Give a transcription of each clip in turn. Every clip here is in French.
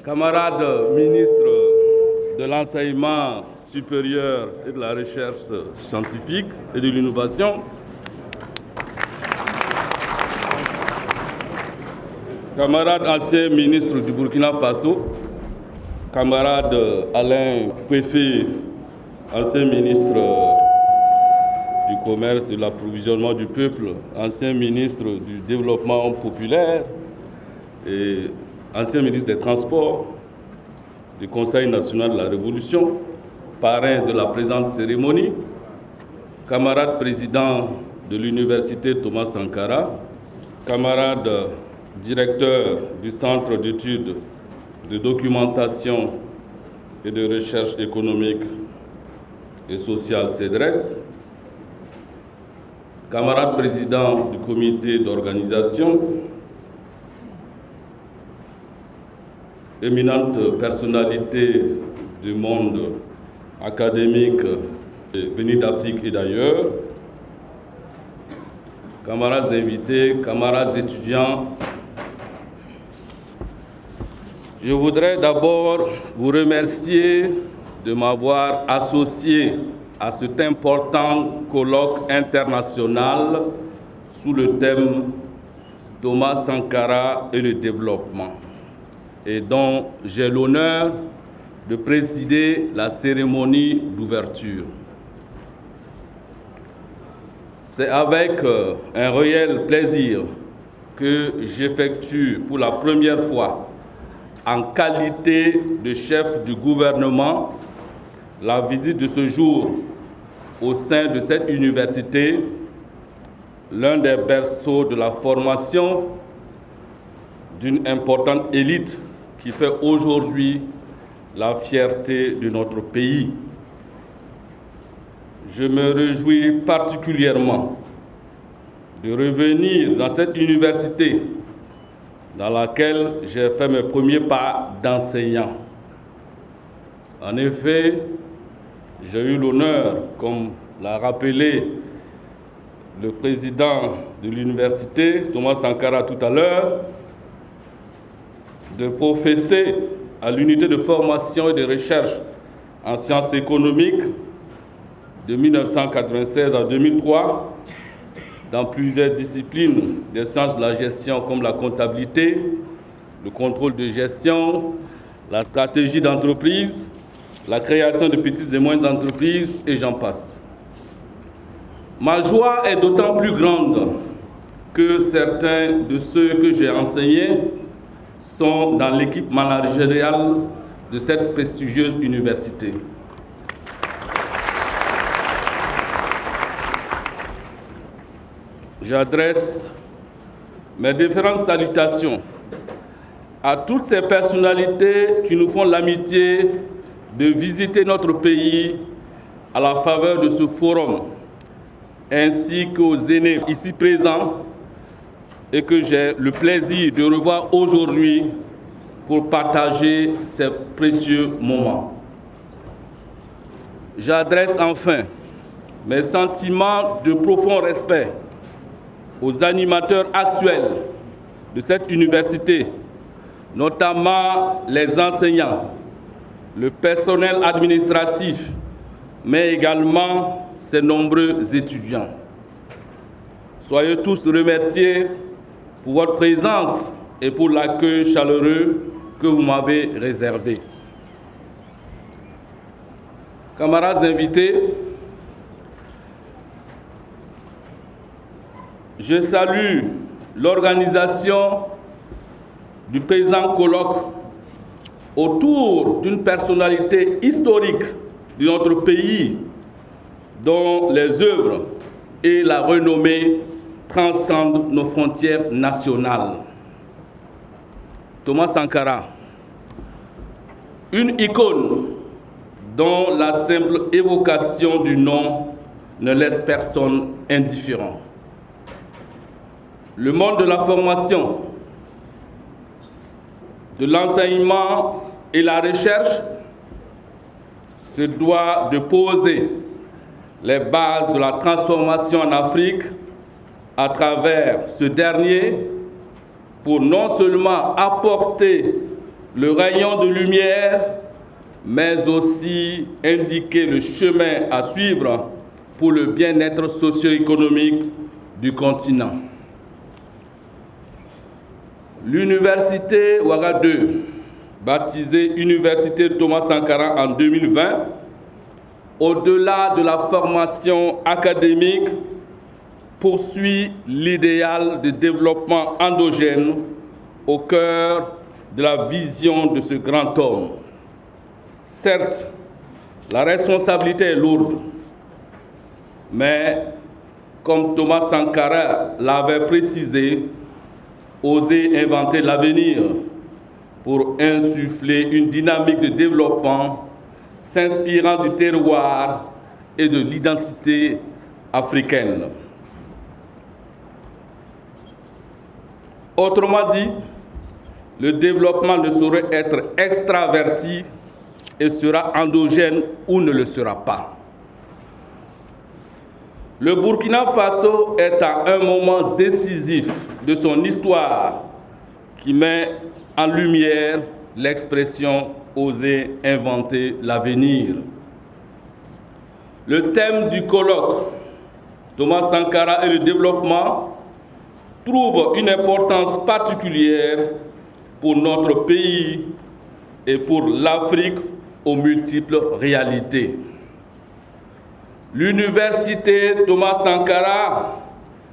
camarades ministres de l'enseignement supérieur et de la recherche scientifique et de l'innovation, camarades anciens ministres du Burkina Faso, camarade Alain Préfet, ancien ministre du Commerce et de l'approvisionnement du peuple, ancien ministre du Développement populaire et ancien ministre des Transports du Conseil national de la Révolution, parrain de la présente cérémonie, camarade président de l'Université Thomas Sankara, camarade directeur du Centre d'études de documentation et de recherche économique et sociale CEDRES, camarade président du comité d'organisation, éminente personnalité du monde académique venus d'Afrique et d'ailleurs, camarades invités, camarades étudiants, je voudrais d'abord vous remercier de m'avoir associé à cet important colloque international sous le thème Thomas Sankara et le développement, et dont j'ai l'honneur de présider la cérémonie d'ouverture. C'est avec un réel plaisir que j'effectue pour la première fois, en qualité de chef du gouvernement, la visite de ce jour au sein de cette université, l'un des berceaux de la formation d'une importante élite qui fait aujourd'hui la fierté de notre pays. Je me réjouis particulièrement de revenir dans cette université dans laquelle j'ai fait mes premiers pas d'enseignant. En effet, j'ai eu l'honneur, comme l'a rappelé le président de l'université, Thomas Sankara, tout à l'heure, de professer à l'unité de formation et de recherche en sciences économiques de 1996 à 2003, dans plusieurs disciplines des sciences de la gestion comme la comptabilité, le contrôle de gestion, la stratégie d'entreprise, la création de petites et moyennes entreprises, et j'en passe. Ma joie est d'autant plus grande que certains de ceux que j'ai enseignés sont dans l'équipe managériale de cette prestigieuse université. J'adresse mes différentes salutations à toutes ces personnalités qui nous font l'amitié de visiter notre pays à la faveur de ce forum, ainsi qu'aux aînés ici présents et que j'ai le plaisir de revoir aujourd'hui pour partager ces précieux moments. J'adresse enfin mes sentiments de profond respect aux animateurs actuels de cette université, notamment les enseignants, le personnel administratif, mais également ses nombreux étudiants. Soyez tous remerciés pour votre présence et pour l'accueil chaleureux que vous m'avez réservé. Camarades invités, je salue l'organisation du présent colloque autour d'une personnalité historique de notre pays dont les œuvres et la renommée transcendent nos frontières nationales. Thomas Sankara, une icône dont la simple évocation du nom ne laisse personne indifférent. Le monde de la formation, de l'enseignement et la recherche se doit de poser les bases de la transformation en Afrique à travers ce dernier pour non seulement apporter le rayon de lumière, mais aussi indiquer le chemin à suivre pour le bien-être socio-économique du continent. L'université Ouaga II, baptisée Université Thomas Sankara en 2020, au-delà de la formation académique, poursuit l'idéal de développement endogène au cœur de la vision de ce grand homme. Certes, la responsabilité est lourde, mais comme Thomas Sankara l'avait précisé, oser inventer l'avenir pour insuffler une dynamique de développement s'inspirant du terroir et de l'identité africaine. Autrement dit, le développement ne saurait être extraverti et sera endogène ou ne le sera pas. Le Burkina Faso est à un moment décisif de son histoire qui met en lumière l'expression « oser inventer l'avenir ». Le thème du colloque « Thomas Sankara et le développement » trouve une importance particulière pour notre pays et pour l'Afrique aux multiples réalités. L'université Thomas Sankara,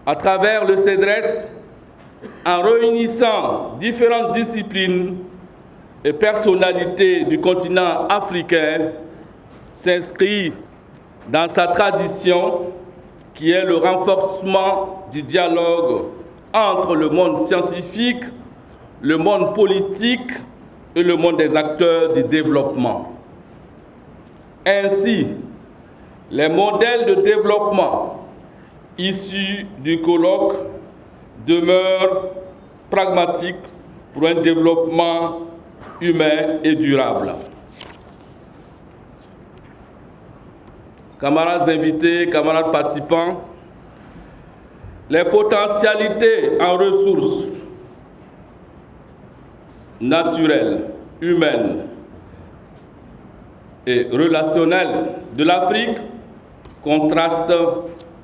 à travers le CEDRES, en réunissant différentes disciplines et personnalités du continent africain, s'inscrit dans sa tradition qui est le renforcement du dialogue entre le monde scientifique, le monde politique et le monde des acteurs du développement. Ainsi, les modèles de développement issus du colloque demeurent pragmatiques pour un développement humain et durable. Camarades invités, camarades participants, les potentialités en ressources naturelles, humaines et relationnelles de l'Afrique contrastent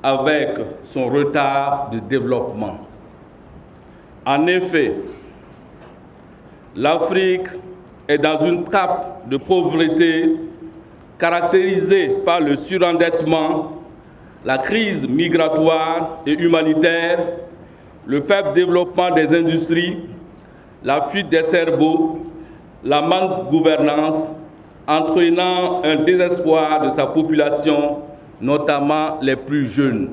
avec son retard de développement. En effet, l'Afrique est dans une trappe de pauvreté caractérisée par le surendettement, la crise migratoire et humanitaire, le faible développement des industries, la fuite des cerveaux, la manque de gouvernance, entraînant un désespoir de sa population, notamment les plus jeunes.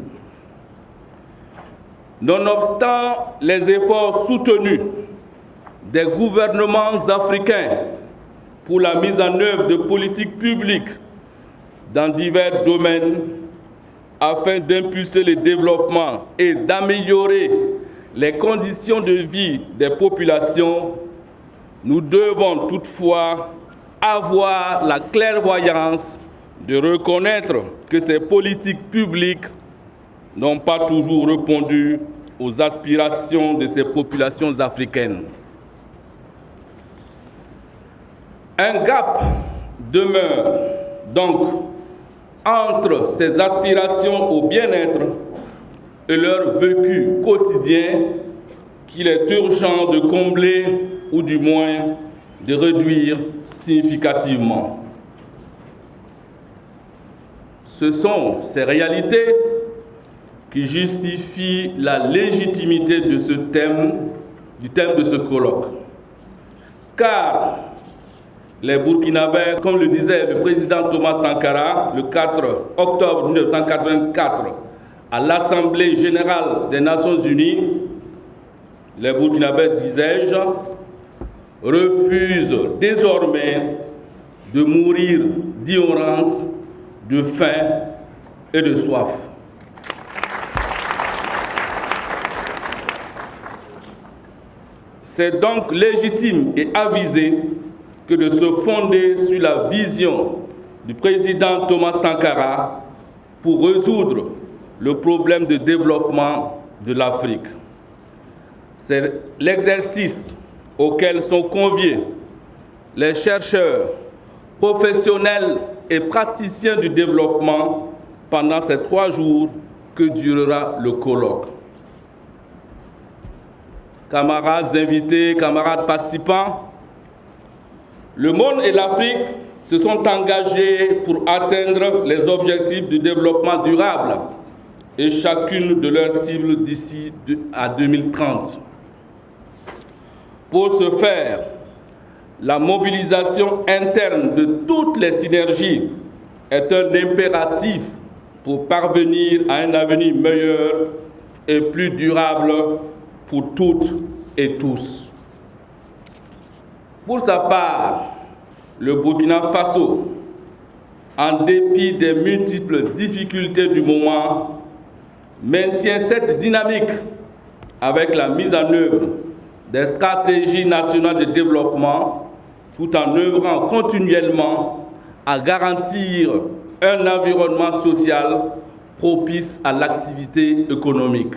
Nonobstant les efforts soutenus des gouvernements africains pour la mise en œuvre de politiques publiques dans divers domaines, afin d'impulser le développement et d'améliorer les conditions de vie des populations, nous devons toutefois avoir la clairvoyance de reconnaître que ces politiques publiques n'ont pas toujours répondu aux aspirations de ces populations africaines. Un gap demeure donc entre ces aspirations au bien-être et leur vécu quotidien qu'il est urgent de combler ou du moins de réduire significativement. Ce sont ces réalités qui justifient la légitimité de ce thème, du thème de ce colloque. Car les Burkinabés, comme le disait le président Thomas Sankara le 4 octobre 1984 à l'Assemblée générale des Nations unies, les Burkinabés, disais-je, refusent désormais de mourir d'ignorance, de faim et de soif. C'est donc légitime et avisé que de se fonder sur la vision du président Thomas Sankara pour résoudre le problème de développement de l'Afrique. C'est l'exercice auquel sont conviés les chercheurs, professionnels et praticiens du développement pendant ces 3 jours que durera le colloque. Camarades invités, camarades participants, le monde et l'Afrique se sont engagés pour atteindre les objectifs du développement durable et chacune de leurs cibles d'ici à 2030. Pour ce faire, la mobilisation interne de toutes les synergies est un impératif pour parvenir à un avenir meilleur et plus durable pour toutes et tous. Pour sa part, le Burkina Faso, en dépit des multiples difficultés du moment, maintient cette dynamique avec la mise en œuvre des stratégies nationales de développement, tout en œuvrant continuellement à garantir un environnement social propice à l'activité économique.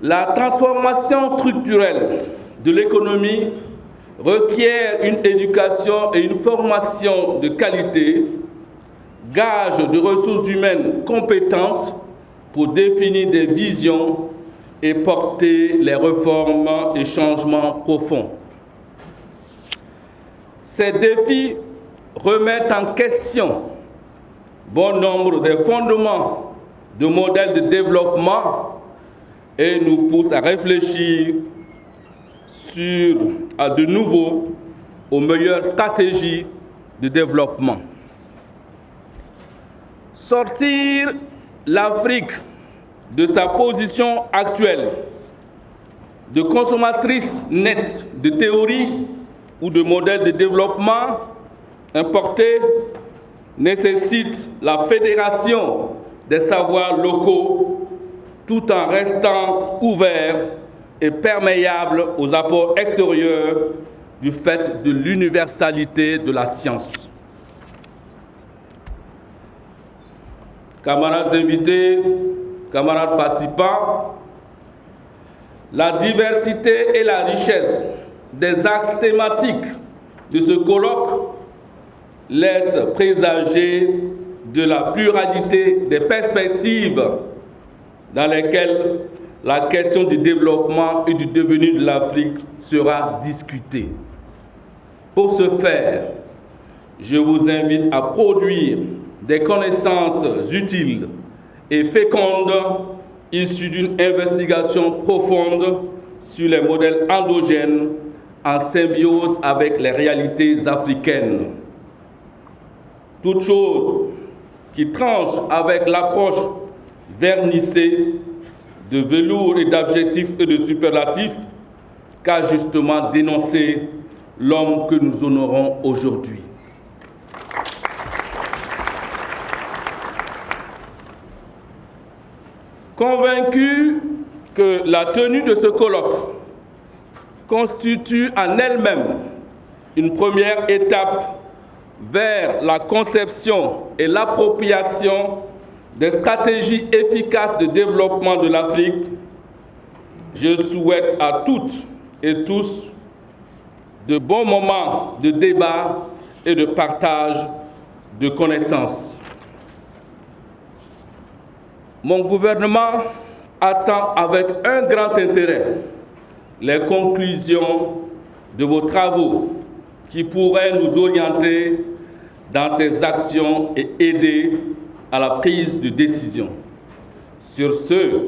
La transformation structurelle de l'économie requiert une éducation et une formation de qualité, gage de ressources humaines compétentes pour définir des visions et porter les réformes et changements profonds. Ces défis remettent en question bon nombre des fondements de modèles de développement et nous poussent à réfléchir de nouveau aux meilleures stratégies de développement. Sortir l'Afrique de sa position actuelle de consommatrice nette de théories ou de modèles de développement importés nécessite la fédération des savoirs locaux tout en restant ouvert et perméable aux apports extérieurs du fait de l'universalité de la science. Camarades invités, camarades participants, la diversité et la richesse des axes thématiques de ce colloque laissent présager de la pluralité des perspectives dans lesquelles la question du développement et du devenir de l'Afrique sera discutée. Pour ce faire, je vous invite à produire des connaissances utiles et fécondes issues d'une investigation profonde sur les modèles endogènes en symbiose avec les réalités africaines. Toute chose qui tranche avec l'approche vernissée de velours et d'adjectifs et de superlatifs qu'a justement dénoncé l'homme que nous honorons aujourd'hui. Convaincu que la tenue de ce colloque constitue en elle-même une première étape vers la conception et l'appropriation des stratégies efficaces de développement de l'Afrique, je souhaite à toutes et tous de bons moments de débat et de partage de connaissances. Mon gouvernement attend avec un grand intérêt les conclusions de vos travaux qui pourraient nous orienter dans ces actions et aider à la prise de décision. Sur ce,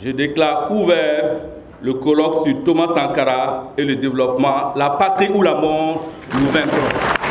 je déclare ouvert le colloque sur Thomas Sankara et le développement, la patrie ou la mort, nous vaincrons.